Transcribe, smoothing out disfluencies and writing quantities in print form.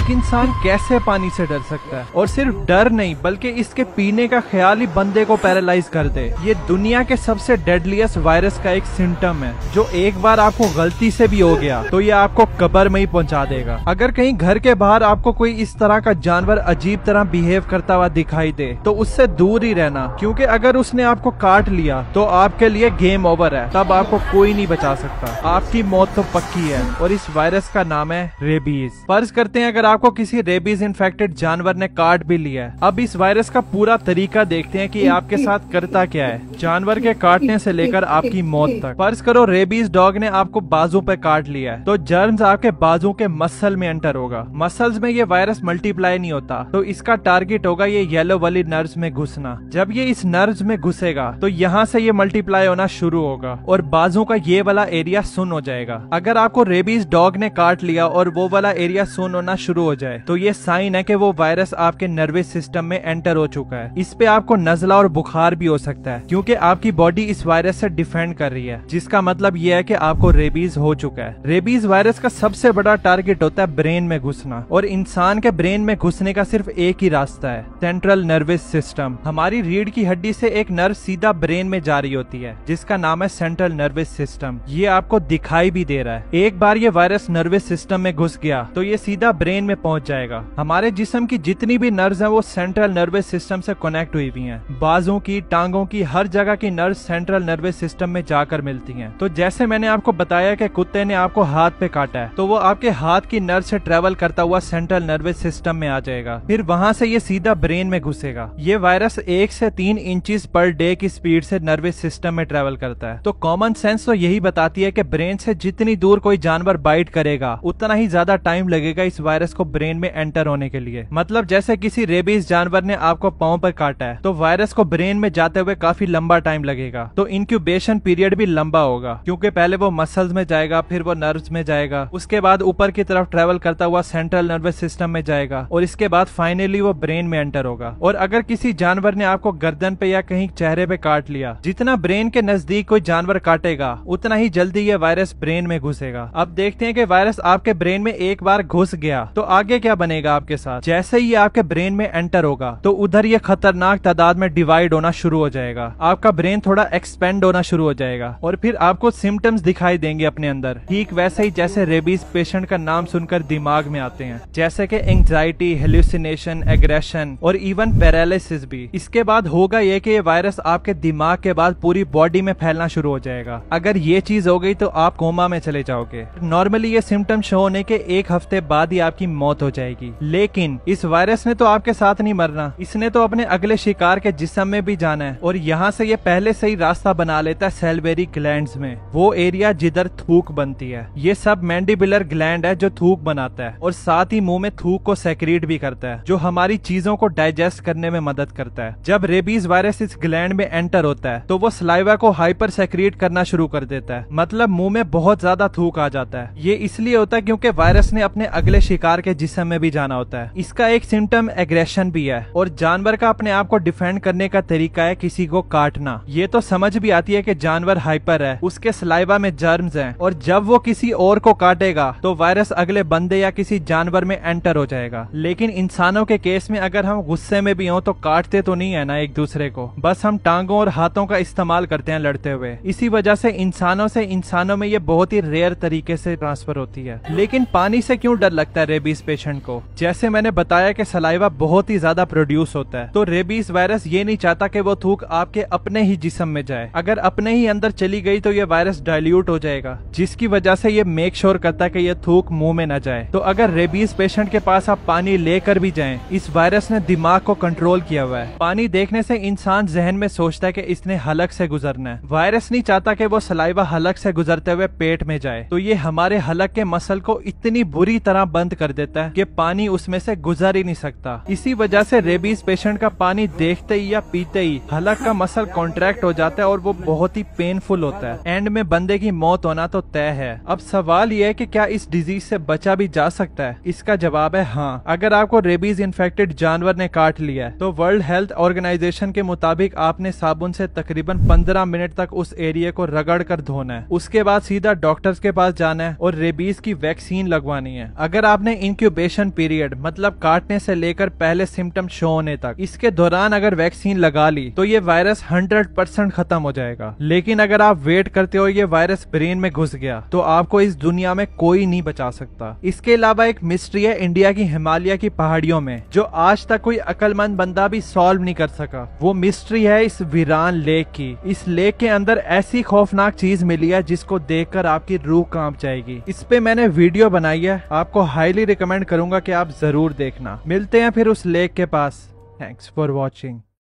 एक इंसान कैसे पानी से डर सकता है? और सिर्फ डर नहीं बल्कि इसके पीने का ख्याल ही बंदे को पैरालाइज कर दे। ये दुनिया के सबसे डेडलीस्ट वायरस का एक सिम्टम है, जो एक बार आपको गलती से भी हो गया तो ये आपको कब्र में ही पहुंचा देगा। अगर कहीं घर के बाहर आपको कोई इस तरह का जानवर अजीब तरह बिहेव करता हुआ दिखाई दे तो उससे दूर ही रहना, क्योंकि अगर उसने आपको काट लिया तो आपके लिए गेम ओवर है। तब आपको कोई नहीं बचा सकता, आपकी मौत तो पक्की है। और इस वायरस का नाम है रेबीज। फर्ज करते हैं अगर आपको किसी रेबीज इन्फेक्टेड जानवर ने काट भी लिया है। अब इस वायरस का पूरा तरीका देखते हैं कि आपके साथ करता क्या है, जानवर के काटने से लेकर आपकी मौत तक। फर्ज करो रेबीज डॉग ने आपको बाजू पे काट लिया है, तो जर्म्स आपके बाजू के मसल में एंटर होगा। मसल्स में ये वायरस मल्टीप्लाई नहीं होता, तो इसका टारगेट होगा ये येलो वाली नर्व्स में घुसना। जब ये इस नर्व्स में घुसेगा तो यहाँ से ये मल्टीप्लाई होना शुरू होगा और बाजू का ये वाला एरिया सुन्न हो जाएगा। अगर आपको रेबीज डॉग ने काट लिया और वो वाला एरिया सुन्न होना शुरू हो जाए तो ये साइन है कि वो वायरस आपके नर्वस सिस्टम में एंटर हो चुका है। इस पे आपको नजला और बुखार भी हो सकता है, क्योंकि आपकी बॉडी इस वायरस से डिफेंड कर रही है, जिसका मतलब ये है कि आपको रेबीज हो चुका है। रेबीज वायरस का सबसे बड़ा टारगेट होता है ब्रेन में घुसना, और इंसान के ब्रेन में घुसने का सिर्फ एक ही रास्ता है, सेंट्रल नर्वस सिस्टम। हमारी रीढ़ की हड्डी से एक नर्व सीधा ब्रेन में जा रही होती है, जिसका नाम है सेंट्रल नर्वस सिस्टम। ये आपको दिखाई भी दे रहा है। एक बार ये वायरस नर्वस सिस्टम में घुस गया तो ये सीधा ब्रेन में पहुंच जाएगा। हमारे जिस्म की जितनी भी नर्व्स हैं वो सेंट्रल नर्वस सिस्टम से कनेक्ट हुई हुई हैं। बाजू की, टांगों की, हर जगह की नर्व सेंट्रल नर्वस सिस्टम में जाकर मिलती हैं। तो जैसे मैंने आपको बताया कि कुत्ते ने आपको हाथ पे काटा है, तो वो आपके हाथ की नर्व से ट्रेवल करता हुआ सेंट्रल नर्वस सिस्टम में आ जाएगा। फिर वहां से ये सीधा ब्रेन में घुसेगा। ये वायरस 1 से 3 इंचेस पर डे की स्पीड से नर्वस सिस्टम में ट्रेवल करता है। तो कॉमन सेंस तो यही बताती है कि ब्रेन से जितनी दूर कोई जानवर बाइट करेगा उतना ही ज्यादा टाइम लगेगा इस वायरस को ब्रेन में एंटर होने के लिए। मतलब जैसे किसी रेबीज जानवर ने आपको पांव पर काटा है तो वायरस को ब्रेन में जाते हुए काफी लंबा टाइम लगेगा। तो इंक्यूबेशन पीरियड भी लंबा होगा, क्योंकि पहले वो मसल्स में जाएगा, फिर वो नर्व्स में जाएगा, उसके बाद ऊपर की तरफ ट्रेवल करता हुआ सेंट्रल नर्वस सिस्टम में जाएगा और इसके बाद फाइनली वो ब्रेन में एंटर होगा। और अगर किसी जानवर ने आपको गर्दन पे या कहीं चेहरे पे काट लिया, जितना ब्रेन के नजदीक कोई जानवर काटेगा उतना ही जल्दी ये वायरस ब्रेन में घुसेगा। अब देखते हैं कि वायरस आपके ब्रेन में एक बार घुस गया तो आगे क्या बनेगा आपके साथ। जैसे ही आपके ब्रेन में एंटर होगा तो उधर ये खतरनाक तादाद में डिवाइड होना शुरू हो जाएगा। आपका ब्रेन थोड़ा एक्सपेंड होना शुरू हो जाएगा और फिर आपको सिम्टम्स दिखाई देंगे अपने अंदर, ठीक वैसे ही जैसे रेबीज पेशेंट का नाम सुनकर दिमाग में आते हैं, जैसे कि एंग्जाइटी, हेलुसिनेशन, एग्रेशन और इवन पैरालिसिस भी। इसके बाद होगा ये कि ये वायरस आपके दिमाग के बाद पूरी बॉडी में फैलना शुरू हो जाएगा। अगर ये चीज हो गई तो आप कोमा में चले जाओगे। नॉर्मली ये सिम्टम शो होने के 1 हफ्ते बाद ही आपकी मौत हो जाएगी। लेकिन इस वायरस ने तो आपके साथ नहीं मरना, इसने तो अपने अगले शिकार के जिस्म में भी जाना है और यहाँ से ये पहले से ही रास्ता बना लेता है सैलिवरी ग्लैंड्स में, वो एरिया जिधर थूक बनती है। ये सब मैंडिबुलर ग्लैंड है जो थूक बनाता है और साथ ही मुंह में थूक को सेक्रेट भी करता है, जो हमारी चीजों को डाइजेस्ट करने में मदद करता है। जब रेबीज वायरस इस ग्लैंड में एंटर होता है तो वो सलाइवा को हाइपर सेक्रेट करना शुरू कर देता है, मतलब मुंह में बहुत ज्यादा थूक आ जाता है। ये इसलिए होता है क्योंकि वायरस ने अपने अगले शिकार के जिस्म में भी जाना होता है। इसका एक सिम्टम एग्रेशन भी है और जानवर का अपने आप को डिफेंड करने का तरीका है किसी को काटना। ये तो समझ भी आती है कि जानवर हाइपर है, उसके सलाइवा में जर्म्स हैं और जब वो किसी और को काटेगा तो वायरस अगले बंदे या किसी जानवर में एंटर हो जाएगा। लेकिन इंसानों के केस में अगर हम गुस्से में भी हों तो काटते तो नहीं है ना एक दूसरे को, बस हम टांगों और हाथों का इस्तेमाल करते हैं लड़ते हुए। इसी वजह से इंसानों में ये बहुत ही रेयर तरीके से ट्रांसफर होती है। लेकिन पानी से क्यों डर लगता है रेबीज पेशेंट को? जैसे मैंने बताया कि सलाइवा बहुत ही ज्यादा प्रोड्यूस होता है, तो रेबीज वायरस ये नहीं चाहता कि वो थूक आपके अपने ही जिस्म में जाए। अगर अपने ही अंदर चली गई तो ये वायरस डाइल्यूट हो जाएगा, जिसकी वजह से ये मेक श्योर करता है कि ये थूक मुंह में न जाए। तो अगर रेबीज पेशेंट के पास आप पानी लेकर भी जाएं, इस वायरस ने दिमाग को कंट्रोल किया हुआ है। पानी देखने से इंसान जहन में सोचता है कि इसने हलक से गुजरना है। वायरस नहीं चाहता कि वो सलाइवा हलक से गुजरते हुए पेट में जाए, तो ये हमारे हलक के मसल को इतनी बुरी तरह बंद कर देता है कि पानी उसमें से गुजर ही नहीं सकता। इसी वजह से रेबीज पेशेंट का पानी देखते ही या पीते ही हलक का मसल कॉन्ट्रैक्ट हो जाता है और वो बहुत ही पेनफुल होता है। एंड में बंदे की मौत होना तो तय है। अब सवाल ये है कि क्या इस डिजीज से बचा भी जा सकता है? इसका जवाब है हाँ। अगर आपको रेबीज इन्फेक्टेड जानवर ने काट लिया है तो वर्ल्ड हेल्थ ऑर्गेनाइजेशन के मुताबिक आपने साबुन से तकरीबन 15 मिनट तक उस एरिया को रगड़ कर धोना है। उसके बाद सीधा डॉक्टर्स के पास जाना है और रेबीज की वैक्सीन लगवानी है। अगर आपने इन इंक्यूबेशन पीरियड, मतलब काटने से लेकर पहले सिम्टम शो होने तक, इसके दौरान अगर वैक्सीन लगा ली तो ये वायरस 100% खत्म हो जाएगा। लेकिन अगर आप वेट करते हो ये वायरस ब्रेन में घुस गया तो आपको इस दुनिया में कोई नहीं बचा सकता। इसके अलावा एक मिस्ट्री है इंडिया की हिमालय की पहाड़ियों में, जो आज तक कोई अक्लमंद बंदा भी सॉल्व नहीं कर सका। वो मिस्ट्री है इस वीरान लेक की। इस लेक के अंदर ऐसी खौफनाक चीज मिली है जिसको देखकर आपकी रूह कांप जाएगी। इस पे मैंने वीडियो बनाई है, आपको हाईली रिकमेंड करूंगा कि आप जरूर देखना। मिलते हैं फिर उस लेक के पास। Thanks for watching.